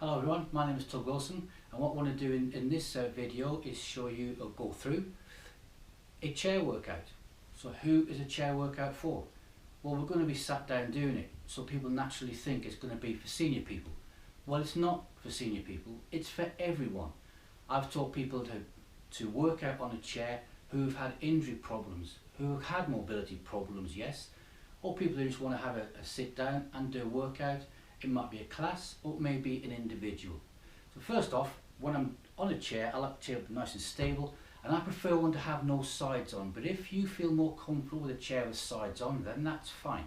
Hello everyone, my name is Tug Wilson, and what I want to do in this video is show you or go through a chair workout. So who is a chair workout for? Well, we're going to be sat down doing it, so people naturally think it's going to be for senior people. Well, it's not for senior people, it's for everyone. I've taught people to work out on a chair who've had injury problems, who've had mobility problems, yes, or people who just want to have a sit down and do a workout. It might be a class or it may be an individual. So first off, when I'm on a chair, I like the chair to be nice and stable, and I prefer one to have no sides on. But if you feel more comfortable with a chair with sides on, then that's fine.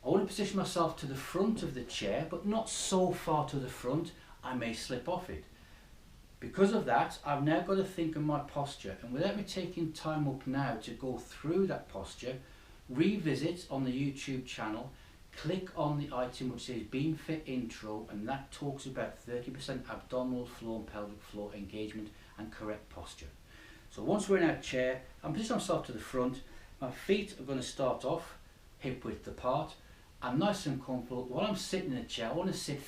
I want to position myself to the front of the chair, but not so far to the front I may slip off it. Because of that, I've now got to think of my posture, and without me taking time up now to go through that posture, revisit on the YouTube channel, click on the item which says Beam Fit Intro, and that talks about 30% abdominal floor and pelvic floor engagement and correct posture. So once we're in our chair, I'm positioning myself to the front. My feet are going to start off hip width apart. I'm nice and comfortable. While I'm sitting in the chair, I want to sit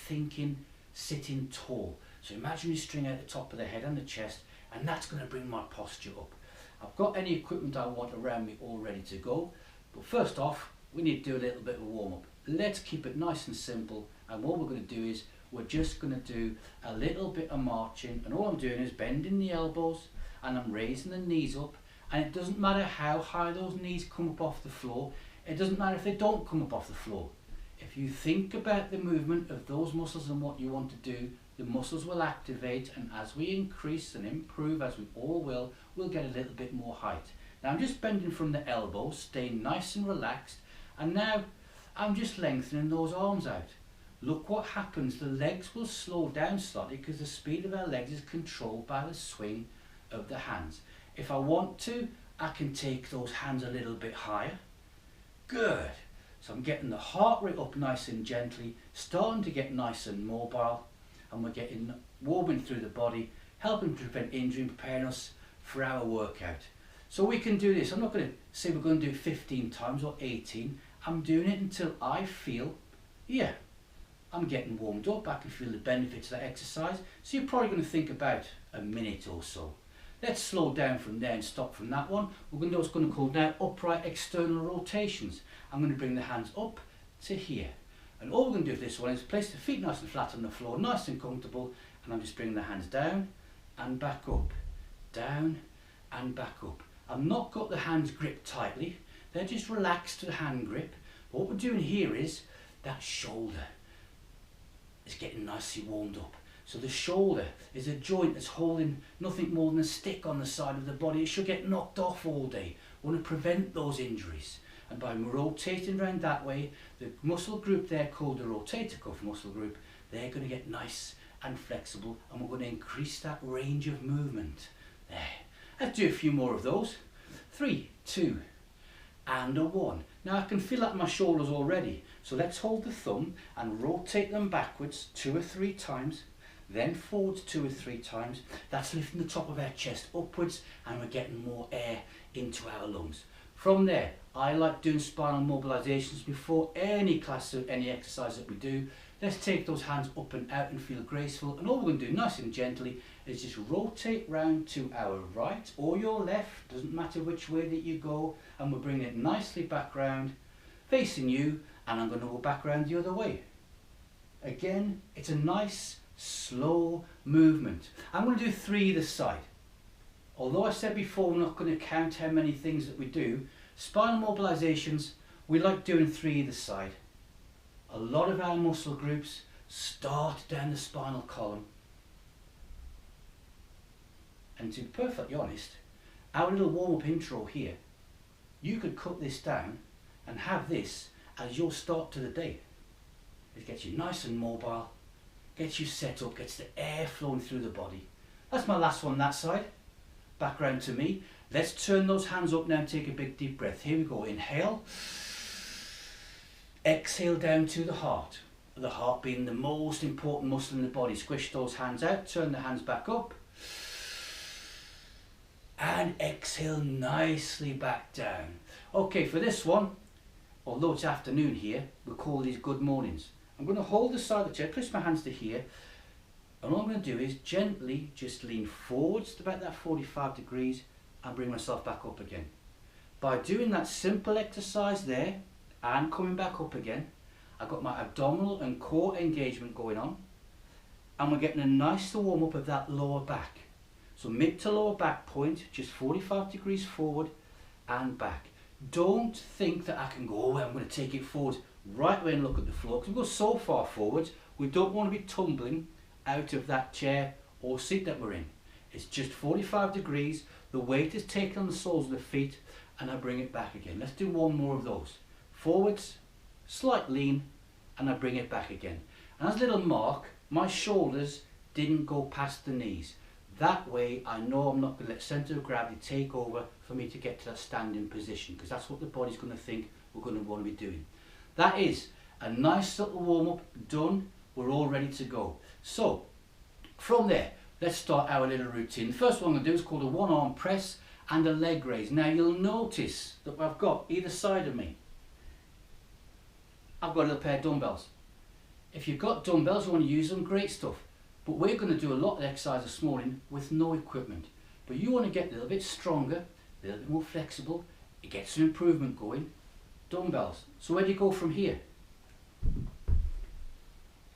sitting tall. So imagine you string out the top of the head and the chest, and that's going to bring my posture up. I've got any equipment I want around me all ready to go, but first off, we need to do a little bit of a warm-up. Let's keep it nice and simple, and what we're going to do is we're just going to do a little bit of marching, and all I'm doing is bending the elbows and I'm raising the knees up, and it doesn't matter how high those knees come up off the floor, it doesn't matter if they don't come up off the floor. If you think about the movement of those muscles and what you want to do, the muscles will activate, and as we increase and improve, as we all will, we'll get a little bit more height. Now I'm just bending from the elbows, staying nice and relaxed, and now I'm just lengthening those arms out. Look what happens, the legs will slow down slightly because the speed of our legs is controlled by the swing of the hands. If I want to, I can take those hands a little bit higher. Good. So I'm getting the heart rate up nice and gently, starting to get nice and mobile, and we're getting warming through the body, helping to prevent injury and preparing us for our workout. So we can do this. I'm not going to say we're going to do it 15 times or 18. I'm doing it until I feel, yeah, I'm getting warmed up. I can feel the benefits of that exercise. So you're probably going to think about a minute or so. Let's slow down from there and stop from that one. We're going to do what's going to call now upright external rotations. I'm going to bring the hands up to here. And all we're going to do with this one is place the feet nice and flat on the floor, nice and comfortable. And I'm just bringing the hands down and back up, down and back up. I've not got the hands gripped tightly. They're just relaxed to the hand grip. But what we're doing here is that shoulder is getting nicely warmed up. So the shoulder is a joint that's holding nothing more than a stick on the side of the body. It should get knocked off all day. We want to prevent those injuries. And by rotating around that way, the muscle group there called the rotator cuff muscle group, they're going to get nice and flexible, and we're going to increase that range of movement. There. Let's do a few more of those. 3, 2, and a 1. Now I can feel that in my shoulders already, so let's hold the thumb and rotate them backwards 2 or 3 times, then forwards 2 or 3 times. That's lifting the top of our chest upwards, and we're getting more air into our lungs. From there, I like doing spinal mobilizations before any class or any exercise that we do. Let's take those hands up and out and feel graceful, and all we're going to do nice and gently is just rotate round to our right or your left, doesn't matter which way that you go, and we're bringing it nicely back round, facing you, and I'm going to go back round the other way. Again, it's a nice, slow movement. I'm going to do 3 either side. Although I said before we're not going to count how many things that we do, spinal mobilizations, we like doing 3 either side. A lot of our muscle groups start down the spinal column. And to be perfectly honest, our little warm-up intro here, you could cut this down and have this as your start to the day. It gets you nice and mobile, gets you set up, gets the air flowing through the body. That's my last one that side. Back round to me. Let's turn those hands up now and take a big deep breath. Here we go. Inhale. Exhale down to the heart. The heart being the most important muscle in the body. Squish those hands out. Turn the hands back up. And exhale nicely back down. Okay, for this one, although it's afternoon here, we call these good mornings. I'm going to hold the side of the chair, place my hands to here, and all I'm going to do is gently just lean forwards to about that 45 degrees and bring myself back up again. By doing that simple exercise there and coming back up again, I've got my abdominal and core engagement going on, and we're getting a nice warm up of that lower back. So mid to lower back point, just 45 degrees forward and back. Don't think that I can go, oh, I'm going to take it forward right away and look at the floor, because we go so far forwards, we don't want to be tumbling out of that chair or seat that we're in. It's just 45 degrees, the weight is taken on the soles of the feet, and I bring it back again. Let's do one more of those. Forwards, slight lean, and I bring it back again. And as a little mark, my shoulders didn't go past the knees. That way I know I'm not going to let centre of gravity take over for me to get to that standing position, because that's what the body's going to think we're going to want to be doing. That is a nice little warm-up done. We're all ready to go. So from there, let's start our little routine. The first one I'm going to do is called a one-arm press and a leg raise. Now you'll notice that I've got either side of me, I've got a little pair of dumbbells. If you've got dumbbells, you want to use them, great stuff. But we're going to do a lot of exercise this morning with no equipment. But you want to get a little bit stronger, a little bit more flexible, it gets some improvement going. Dumbbells. So where do you go from here?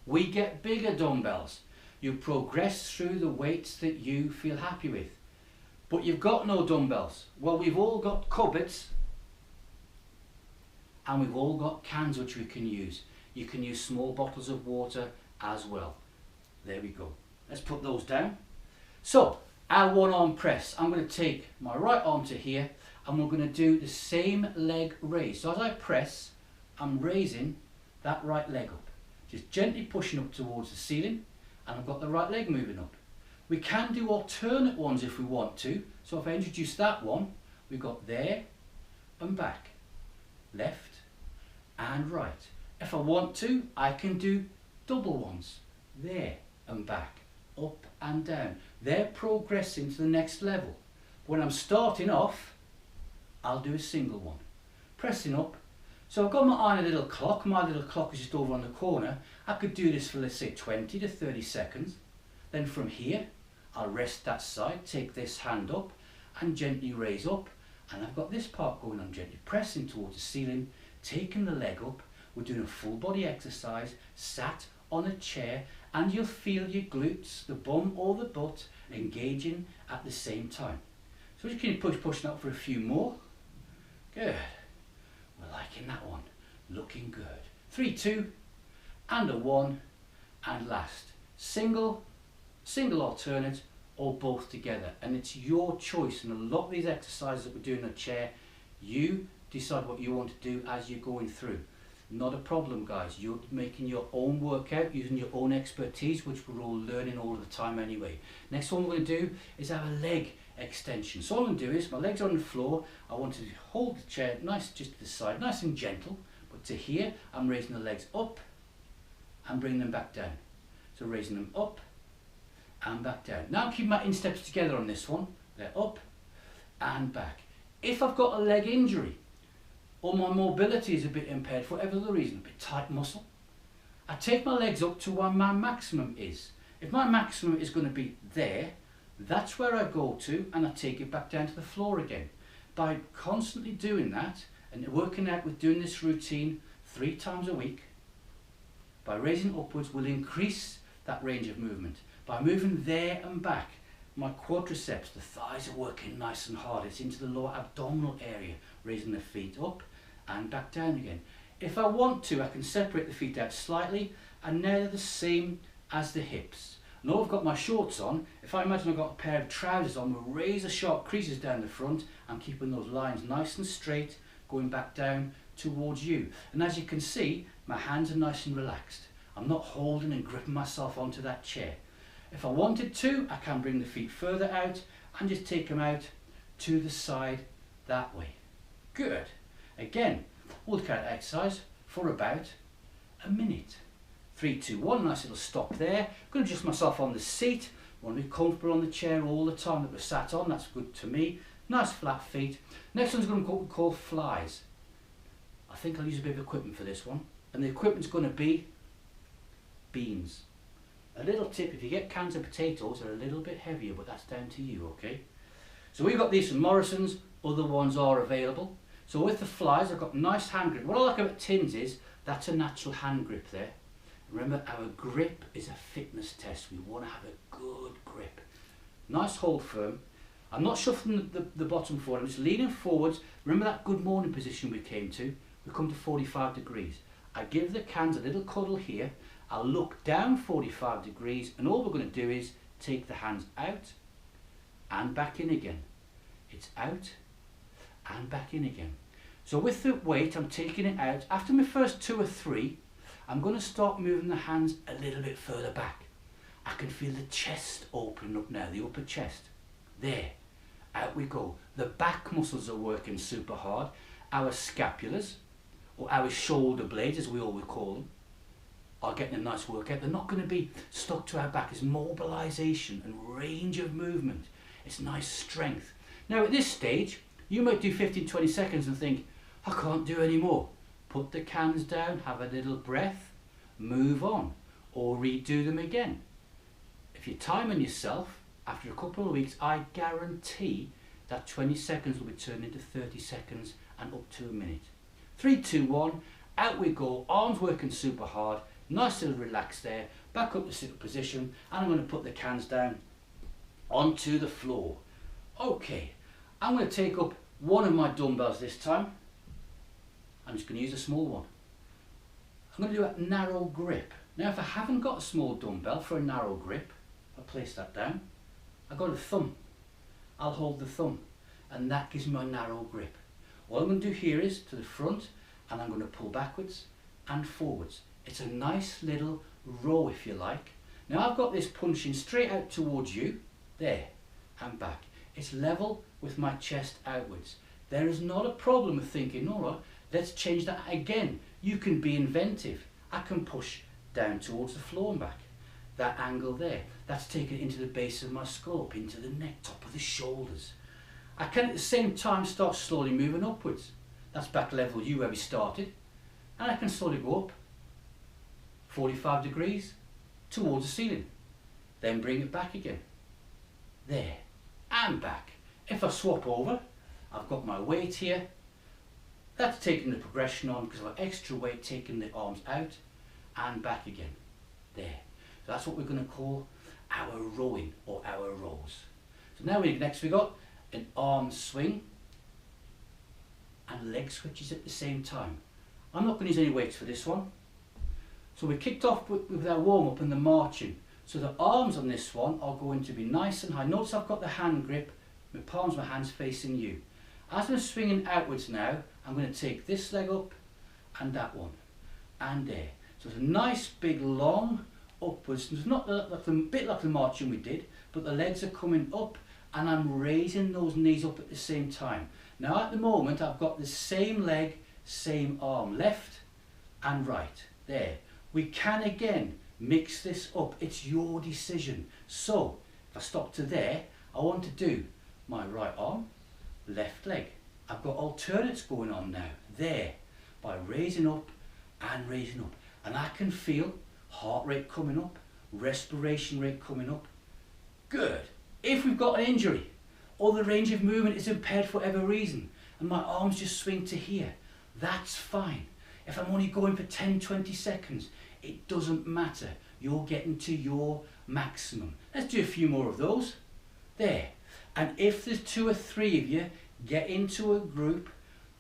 We get bigger dumbbells. You progress through the weights that you feel happy with. But you've got no dumbbells. Well, we've all got cupboards and we've all got cans which we can use. You can use small bottles of water as well. There we go. Let's put those down. So, our one arm press. I'm going to take my right arm to here and we're going to do the same leg raise. So as I press, I'm raising that right leg up. Just gently pushing up towards the ceiling, and I've got the right leg moving up. We can do alternate ones if we want to. So if I introduce that one, we've got there and back, left and right. If I want to, I can do double ones, there and back, up and down. They're progressing to the next level. When I'm starting off, I'll do a single one, pressing up. So I've got my eye on a little clock. My little clock is just over on the corner. I could do this for, let's say, 20 to 30 seconds. Then from here, I'll rest that side, take this hand up and gently raise up. And I've got this part going on, gently pressing towards the ceiling, taking the leg up. We're doing a full body exercise, sat on a chair, and you'll feel your glutes, the bum or the butt, engaging at the same time. So just keep pushing up for a few more. Good. We're liking that one. Looking good. 3, 2, and a 1, and last. Single, single alternate, or both together. And it's your choice. And a lot of these exercises that we do in the chair, you decide what you want to do as you're going through. Not a problem, guys. You're making your own workout using your own expertise, which we're all learning all the time anyway. Next one we're going to do is our leg extension. So all I'm going to do is, my legs are on the floor, I want to hold the chair nice just to the side, nice and gentle, but to here I'm raising the legs up and bringing them back down. So raising them up and back down. Now keep my insteps together on this one. They're up and back. If I've got a leg injury or my mobility is a bit impaired for whatever the reason, a bit tight muscle, I take my legs up to where my maximum is. If my maximum is going to be there, that's where I go to, and I take it back down to the floor again. By constantly doing that and working out with doing this routine 3 times a week, by raising upwards, we'll increase that range of movement. By moving there and back, my quadriceps, the thighs are working nice and hard. It's into the lower abdominal area, raising the feet up and back down again. If I want to, I can separate the feet out slightly, and now they're the same as the hips. Now I've got my shorts on. If I imagine I've got a pair of trousers on, we'll raise the sharp creases down the front and keeping those lines nice and straight, going back down towards you. And as you can see, my hands are nice and relaxed. I'm not holding and gripping myself onto that chair. If I wanted to, I can bring the feet further out and just take them out to the side that way. Good. Again, we'll carry that exercise for about a minute. 3, 2, 1, nice little stop there. I'm going to adjust myself on the seat. I want to be comfortable on the chair all the time that we're sat on. That's good to me. Nice flat feet. Next one's going to be what we call flies. I think I'll use a bit of equipment for this one. And the equipment's going to be beans. A little tip, if you get cans of potatoes, they're a little bit heavier, but that's down to you, okay? So we've got these from Morrison's, other ones are available. So with the flies, I've got nice hand grip. What I like about tins is, that's a natural hand grip there. Remember, our grip is a fitness test. We want to have a good grip. Nice hold firm. I'm not shuffling the bottom forward, I'm just leaning forwards. Remember that good morning position we came to? We come to 45 degrees. I give the cans a little cuddle here. I'll look down 45 degrees, and all we're going to do is take the hands out and back in again. It's out and back in again. So with the weight, I'm taking it out. After my first 2 or 3, I'm going to start moving the hands a little bit further back. I can feel the chest opening up now, the upper chest. There, out we go. The back muscles are working super hard. Our scapulars, or our shoulder blades as we always call them, are getting a nice workout. They're not going to be stuck to our back. It's mobilization and range of movement. It's nice strength. Now at this stage, you might do 15-20 seconds and think, I can't do any more. Put the cans down, have a little breath, move on, or redo them again. If you're timing yourself, after a couple of weeks, I guarantee that 20 seconds will be turned into 30 seconds and up to a minute. 3, 2, 1, out we go, arms working super hard, nice little relax there, back up to sit position, and I'm going to put the cans down onto the floor. Okay, I'm going to take up one of my dumbbells this time. I'm just going to use a small one. I'm going to do a narrow grip. Now if I haven't got a small dumbbell for a narrow grip, I'll place that down. I've got a thumb. I'll hold the thumb, and that gives me my narrow grip. All I'm going to do here is to the front, and I'm going to pull backwards and forwards. It's a nice little row, if you like. Now I've got this punching straight out towards you, there, and back. It's level with my chest outwards. There is not a problem with thinking, all right, let's change that again. You can be inventive. I can push down towards the floor and back. That angle there, that's taken into the base of my skull, up into the neck, top of the shoulders. I can at the same time start slowly moving upwards. That's back level you where we started. And I can slowly go up 45 degrees towards the ceiling. Then bring it back again. There, and back. If I swap over, I've got my weight here. That's taking the progression on because I've got extra weight taking the arms out and back again. There. So that's what we're going to call our rowing or our rows. So now next we got an arm swing and leg switches at the same time. I'm not going to use any weights for this one. So we kicked off with our warm up and the marching. So the arms on this one are going to be nice and high. Notice I've got the hand grip, my palms, my hands facing you. As I'm swinging outwards now, I'm going to take this leg up and that one and there. So it's a nice big long upwards. It's not like a bit like the marching we did, but the legs are coming up and I'm raising those knees up at the same time. Now at the moment I've got the same leg, same arm, left and right. There. We can again mix this up. It's your decision. So if I stop to there, I want to do my right arm, left leg. I've got alternates going on now. There. By raising up and raising up. And I can feel heart rate coming up, respiration rate coming up. Good. If we've got an injury or the range of movement is impaired for whatever reason and my arms just swing to here, that's fine. If I'm only going for 10-20 seconds, it doesn't matter. You're getting to your maximum. Let's do a few more of those. There. And if there's 2 or 3 of you, get into a group,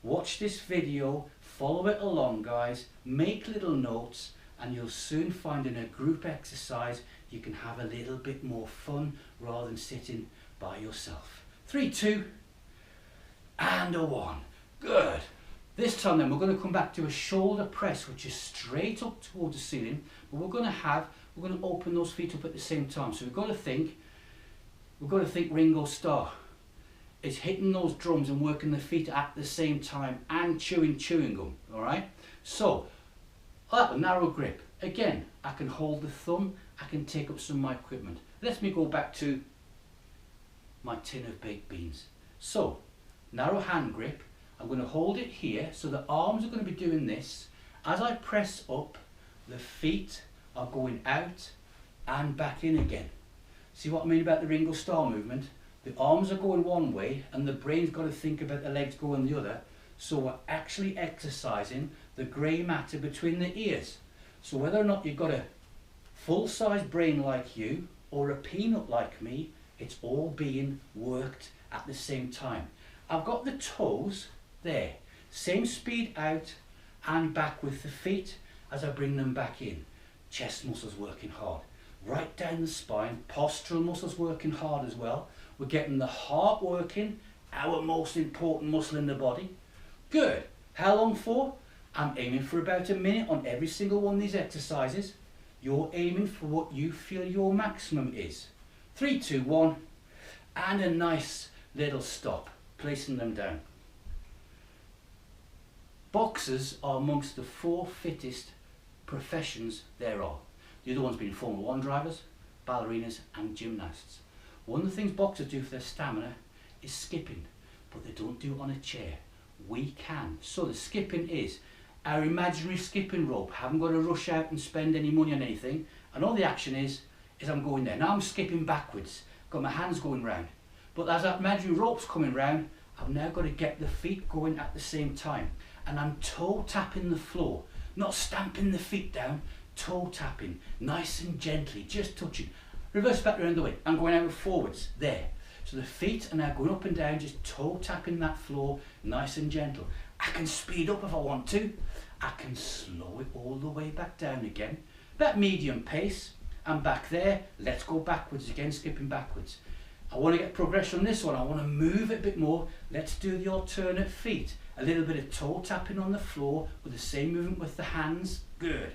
watch this video, follow it along guys, make little notes, and you'll soon find in a group exercise you can have a little bit more fun rather than sitting by yourself. 3, 2, and a 1. Good. This time then we're going to come back to a shoulder press which is straight up towards the ceiling, but we're going to open those feet up at the same time. So we've got to think Ringo Starr. It's hitting those drums and working the feet at the same time and chewing gum, alright? So, that one, narrow grip. Again, I can hold the thumb, I can take up some of my equipment. Let me go back to my tin of baked beans. So, narrow hand grip, I'm going to hold it here, so the arms are going to be doing this. As I press up, the feet are going out and back in again. See what I mean about the Ringo Starr movement? The arms are going one way and the brain's got to think about the legs going the other. So we're actually exercising the grey matter between the ears. So whether or not you've got a full-size brain like you or a peanut like me, it's all being worked at the same time. I've got the toes there, same speed out and back with the feet as I bring them back in. Chest muscles working hard, right down the spine, postural muscles working hard as well. We're getting the heart working, our most important muscle in the body. Good. How long for? I'm aiming for about a minute on every single one of these exercises. You're aiming for what you feel your maximum is. 3, 2, 1, and a nice little stop, placing them down. Boxers are amongst the 4 fittest professions there are. The other ones being Formula 1 drivers, ballerinas and gymnasts. One of the things boxers do for their stamina is skipping, but they don't do it on a chair. We can. So the skipping is our imaginary skipping rope. Haven't got to rush out and spend any money on anything. And all the action is I'm going there. Now I'm skipping backwards. Got my hands going round. But as that imaginary rope's coming round, I've now got to get the feet going at the same time. And I'm toe tapping the floor. Not stamping the feet down, toe tapping. Nice and gently, just touching. Reverse back around the way. I'm going out forwards. There. So the feet are now going up and down, just toe tapping that floor, nice and gentle. I can speed up if I want to. I can slow it all the way back down again. That medium pace. I'm back there. Let's go backwards again, skipping backwards. I want to get progression on this one. I want to move it a bit more. Let's do the alternate feet. A little bit of toe tapping on the floor with the same movement with the hands. Good.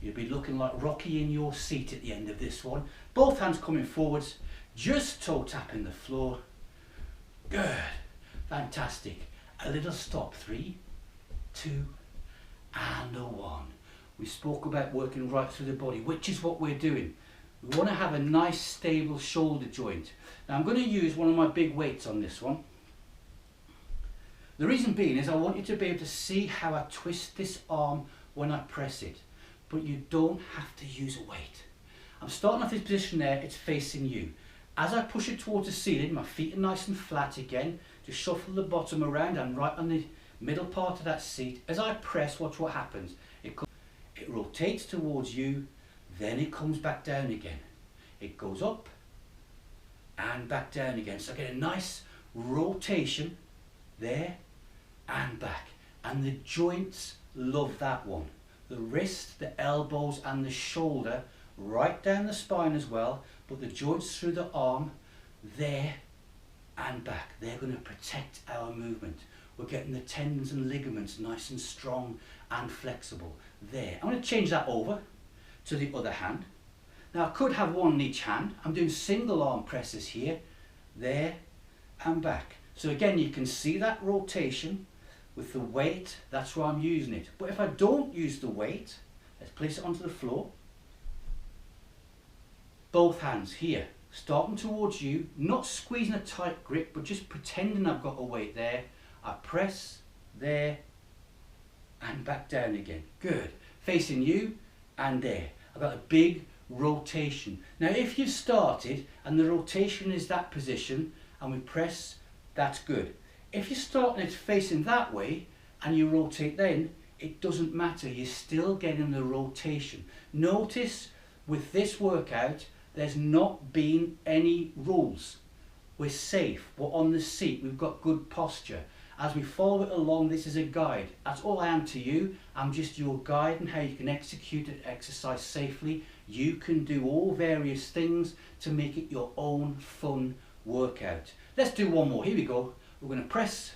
You'll be looking like Rocky in your seat at the end of this one. Both hands coming forwards, just toe tapping the floor. Good. Fantastic. A little stop. 3, 2, and a 1. We spoke about working right through the body, which is what we're doing. We want to have a nice stable shoulder joint. Now I'm going to use one of my big weights on this one. The reason being is I want you to be able to see how I twist this arm when I press it. But you don't have to use a weight. I'm starting off this position there, it's facing you. As I push it towards the ceiling, my feet are nice and flat again. Just shuffle the bottom around and right on the middle part of that seat. As I press, watch what happens. It rotates towards you, then it comes back down again. It goes up and back down again. So I get a nice rotation there and back. And the joints love that one. The wrist, the elbows and the shoulder, right down the spine as well, but the joints through the arm, there and back. They're going to protect our movement. We're getting the tendons and ligaments nice and strong and flexible. There. I'm going to change that over to the other hand. Now I could have one in each hand. I'm doing single arm presses here, there and back. So again, you can see that rotation with the weight. That's where I'm using it. But if I don't use the weight, let's place it onto the floor. Both hands here, starting towards you, not squeezing a tight grip, but just pretending I've got a weight there. I press there and back down again. Good. Facing you and there. I've got a big rotation. Now if you've started and the rotation is that position and we press, that's good. If you start and it's facing that way and you rotate then, it doesn't matter. You're still getting the rotation. Notice with this workout, there's not been any rules. We're safe. We're on the seat. We've got good posture. As we follow it along, this is a guide. That's all I am to you. I'm just your guide on how you can execute an exercise safely. You can do all various things to make it your own fun workout. Let's do one more. Here we go. We're going to press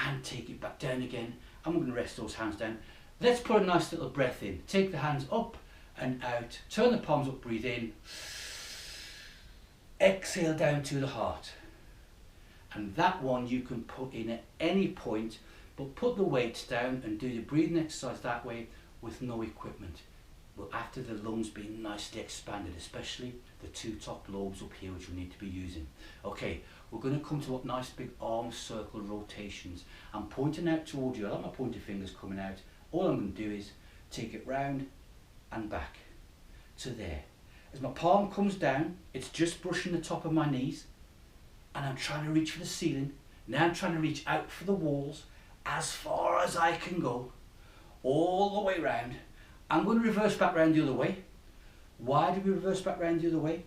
and take it back down again. And we're going to rest those hands down. Let's put a nice little breath in. Take the hands up and out. Turn the palms up, breathe in. Exhale down to the heart. And that one you can put in at any point, but put the weights down and do the breathing exercise that way with no equipment. Well, after the lungs being nicely expanded, especially the 2 top lobes up here, which we need to be using. Okay, we're going to come to what nice big arm circle rotations. I'm pointing out towards you. I like my pointer fingers coming out. All I'm going to do is take it round and back to there. As my palm comes down, it's just brushing the top of my knees, and I'm trying to reach for the ceiling. Now I'm trying to reach out for the walls as far as I can go, all the way round. I'm going to reverse back round the other way. Why do we reverse back round the other way?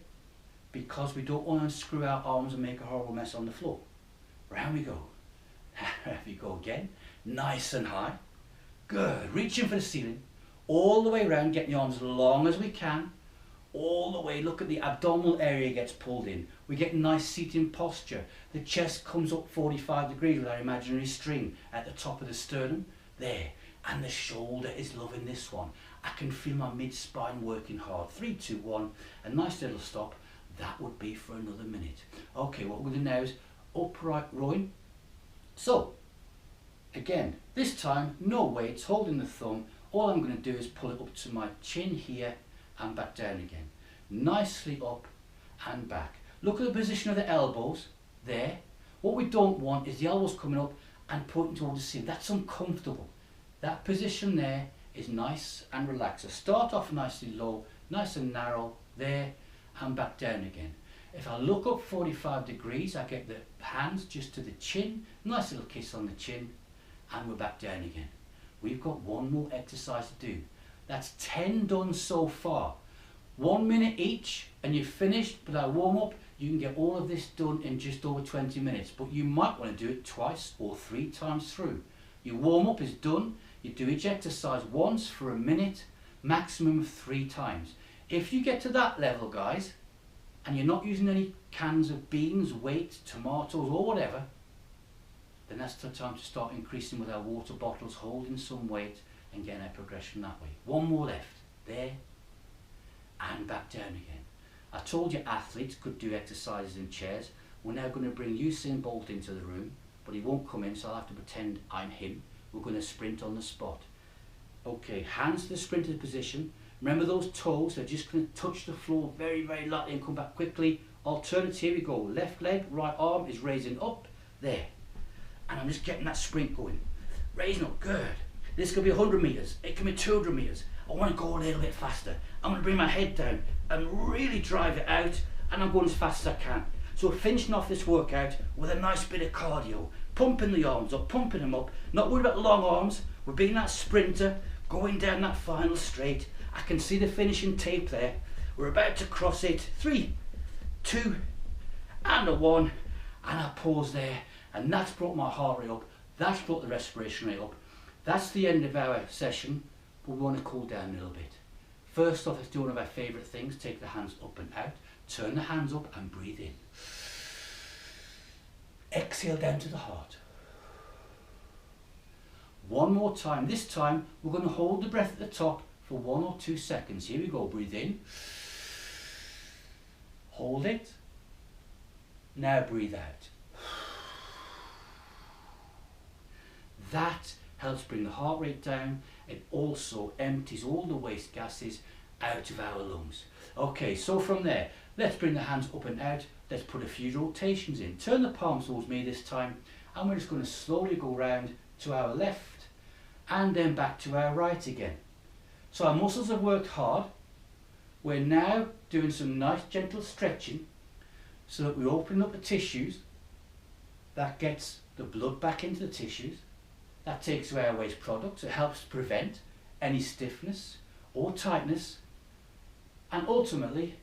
Because we don't want to unscrew our arms and make a horrible mess on the floor. Round we go. There we go again. Nice and high. Good. Reaching for the ceiling. All the way round, getting the arms as long as we can. All the way, look at the abdominal area gets pulled in. We get nice seating posture. The chest comes up 45 degrees with our imaginary string at the top of the sternum. There. And the shoulder is loving this one. I can feel my mid-spine working hard. 3, 2, 1. A nice little stop. That would be for another minute. Okay, what we're going to do now is upright rowing. So, again, this time, no weights, holding the thumb. All I'm going to do is pull it up to my chin here and back down again. Nicely up and back. Look at the position of the elbows there. What we don't want is the elbows coming up and pointing towards the ceiling. That's uncomfortable. That position there is nice and relaxed. So start off nicely low, nice and narrow there and back down again. If I look up 45 degrees, I get the hands just to the chin, nice little kiss on the chin, and we're back down again. We've got one more exercise to do. That's 10 done so far. 1 minute each and you're finished. With our warm up, you can get all of this done in just over 20 minutes, but you might want to do it twice or 3 times through. Your warm up is done. You do each exercise once for a minute, maximum of 3 times. If you get to that level, guys, and you're not using any cans of beans, weights, tomatoes or whatever, then that's the time to start increasing with our water bottles, holding some weight and getting our progression that way. One more left, there and back down again. I told you athletes could do exercises in chairs. We're now going to bring Usain Bolt into the room, but he won't come in, so I'll have to pretend I'm him. We're going to sprint on the spot. Okay, hands to the sprinter position. Remember those toes, they're just going to touch the floor very, very lightly and come back quickly. Alternate, here we go. Left leg, right arm is raising up, there. And I'm just getting that sprint going. Raising up, good. This could be 100 metres, it can be 200 metres. I want to go a little bit faster. I'm going to bring my head down and really drive it out, and I'm going as fast as I can. So we're finishing off this workout with a nice bit of cardio. Pumping the arms up, pumping them up. Not worried about long arms. We're being that sprinter, going down that final straight. I can see the finishing tape there. We're about to cross it. 3, 2, and a 1. And I pause there. And that's brought my heart rate up. That's brought the respiration rate up. That's the end of our session. But we want to cool down a little bit. First off, let's do one of our favourite things. Take the hands up and out. Turn the hands up and breathe in. Exhale down to the heart. One more time. This time we're going to hold the breath at the top for 1 or 2 seconds. Here we go. Breathe in. Hold it. Now breathe out. That helps bring the heart rate down. It also empties all the waste gases out of our lungs. Okay, so from there, let's bring the hands up and out. Let's put a few rotations in. Turn the palms towards me this time, and we're just going to slowly go round to our left and then back to our right again. So our muscles have worked hard. We're now doing some nice gentle stretching so that we open up the tissues. That gets the blood back into the tissues. That takes away our waste products. It helps prevent any stiffness or tightness, and ultimately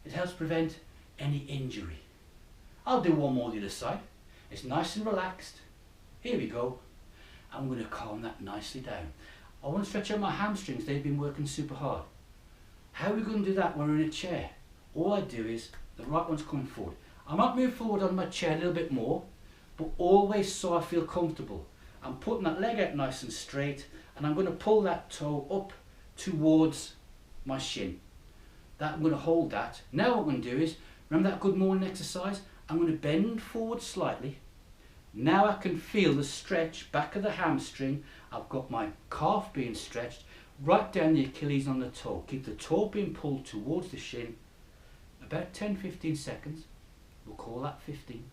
it helps prevent any injury. I'll do one more the other side. It's nice and relaxed. Here we go. I'm going to calm that nicely down. I want to stretch out my hamstrings. They've been working super hard. How are we going to do that when we're in a chair? All I do is the right one's coming forward. I might move forward on my chair a little bit more, but always so I feel comfortable. I'm putting that leg out nice and straight, and I'm going to pull that toe up towards my shin. That I'm going to hold that. Now what I'm going to do is, remember that good morning exercise? I'm going to bend forward slightly. Now I can feel the stretch back of the hamstring. I've got my calf being stretched right down the Achilles on the toe. Keep the toe being pulled towards the shin. About 10-15 seconds. We'll call that 15.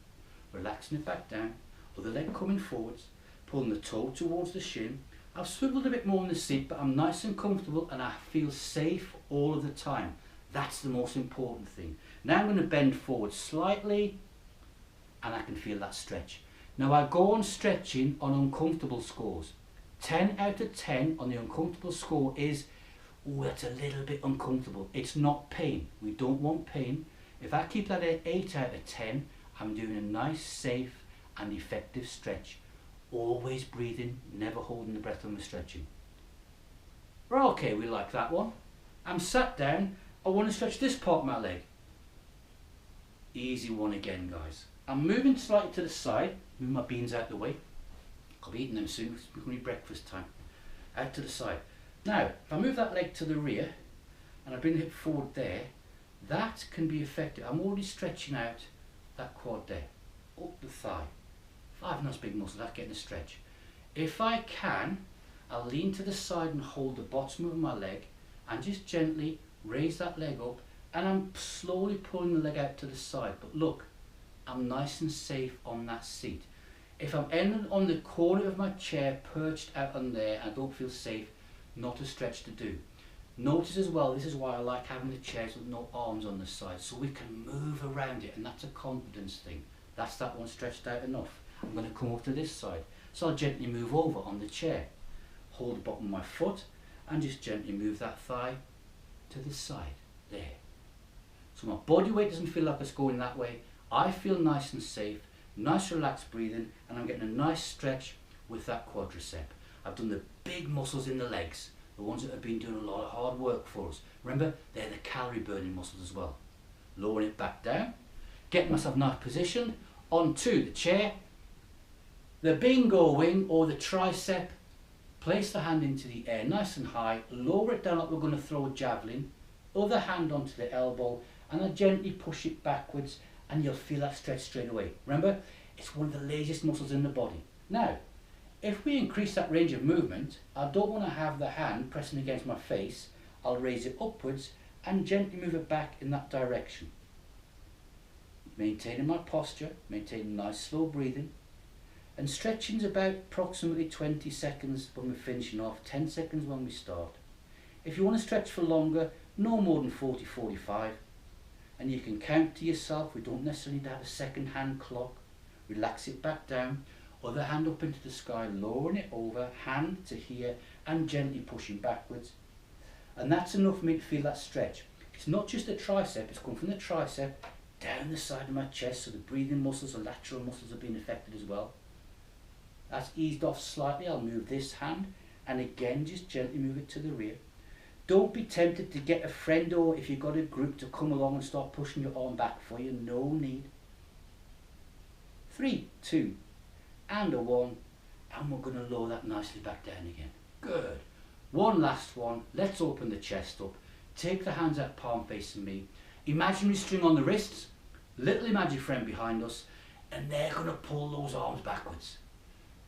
Relaxing it back down. Other leg coming forwards. Pulling the toe towards the shin. I've swiveled a bit more in the seat, but I'm nice and comfortable and I feel safe all of the time. That's the most important thing. Now I'm going to bend forward slightly and I can feel that stretch. Now I go on stretching on uncomfortable scores. 10 out of 10 on the uncomfortable score is, oh, that's a little bit uncomfortable. It's not pain. We don't want pain. If I keep that at 8 out of 10, I'm doing a nice, safe and effective stretch. Always breathing, never holding the breath when we're stretching. Right, okay, we like that one. I'm sat down. I want to stretch this part of my leg. Easy one again, guys. I'm moving slightly to the side, move my beans out the way. I'll be eating them soon, it's going to be breakfast time. Out to the side. Now, if I move that leg to the rear and I bring the hip forward there, that can be effective. I'm already stretching out that quad there, up the thigh. 5 nice big muscles, that's getting a stretch. If I can, I'll lean to the side and hold the bottom of my leg and just gently raise that leg up, and I'm slowly pulling the leg out to the side. But look, I'm nice and safe on that seat. If I'm ending on the corner of my chair, perched out on there, and I don't feel safe, not a stretch to do. Notice as well, this is why I like having the chairs with no arms on the side, so we can move around it, and that's a confidence thing. That's that one stretched out enough. I'm going to come over to this side, so I'll gently move over on the chair, hold the bottom of my foot, and just gently move that thigh to the side, there. So my body weight doesn't feel like it's going that way. I feel nice and safe, nice relaxed breathing, and I'm getting a nice stretch with that quadricep. I've done the big muscles in the legs, the ones that have been doing a lot of hard work for us. Remember, they're the calorie burning muscles as well. Lowering it back down, getting myself nice positioned onto the chair. The bingo wing or the tricep, place the hand into the air nice and high, lower it down like we're going to throw a javelin, other hand onto the elbow, and I gently push it backwards, and you'll feel that stretch straight away. Remember, it's one of the laziest muscles in the body. Now, if we increase that range of movement, I don't want to have the hand pressing against my face. I'll raise it upwards and gently move it back in that direction. Maintaining my posture, maintaining nice slow breathing, and stretching is about approximately 20 seconds when we're finishing off, 10 seconds when we start. If you want to stretch for longer, no more than 40-45. And you can count to yourself. We don't necessarily need to have a second hand clock. Relax it back down, other hand up into the sky, lowering it over, hand to here, and gently pushing backwards. And that's enough for me to feel that stretch. It's not just the tricep, it's coming from the tricep down the side of my chest, so the breathing muscles, the lateral muscles are being affected as well. That's eased off slightly. I'll move this hand, and again just gently move it to the rear. Don't be tempted to get a friend, or if you've got a group, to come along and start pushing your arm back for you. No need. 3, 2, and a 1, and we're going to lower that nicely back down again. Good. One last one. Let's open the chest up. Take the hands out, palm facing me. Imaginary string on the wrists, little imaginary friend behind us, and they're going to pull those arms backwards.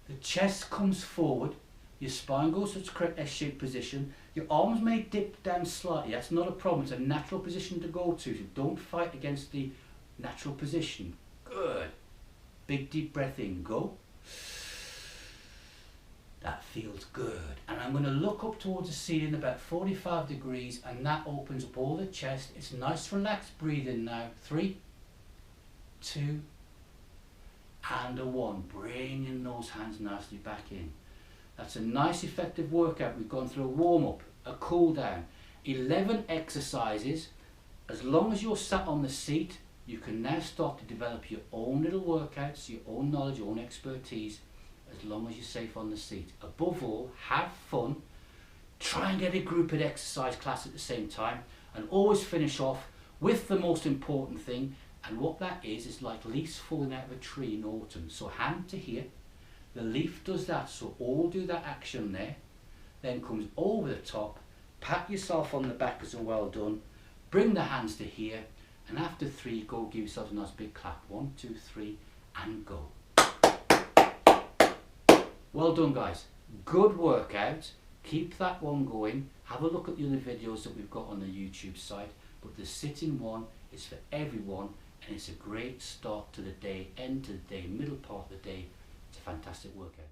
The chest comes forward. Your spine goes to its correct S-shaped position. Your arms may dip down slightly. That's not a problem. It's a natural position to go to. So don't fight against the natural position. Good. Big deep breath in. Go. That feels good. And I'm going to look up towards the ceiling about 45 degrees, and that opens up all the chest. It's nice relaxed breathing now. 3, 2, and a 1. Bringing those hands nicely back in. That's a nice effective workout. We've gone through a warm-up, a cool-down, 11 exercises. As long as you're sat on the seat, you can now start to develop your own little workouts, your own knowledge, your own expertise, as long as you're safe on the seat. Above all, have fun. Try and get a group at exercise class at the same time, and always finish off with the most important thing, and what that is like leaves falling out of a tree in autumn. So hand to here. The leaf does that, so all do that action there, then comes over the top, pat yourself on the back as a well done, bring the hands to here, and after 3, go give yourself a nice big clap. 1, 2, 3, and go. Well done, guys. Good workout. Keep that one going. Have a look at the other videos that we've got on the YouTube site, but the sitting one is for everyone, and it's a great start to the day, end to the day, middle part of the day. It's a fantastic workout.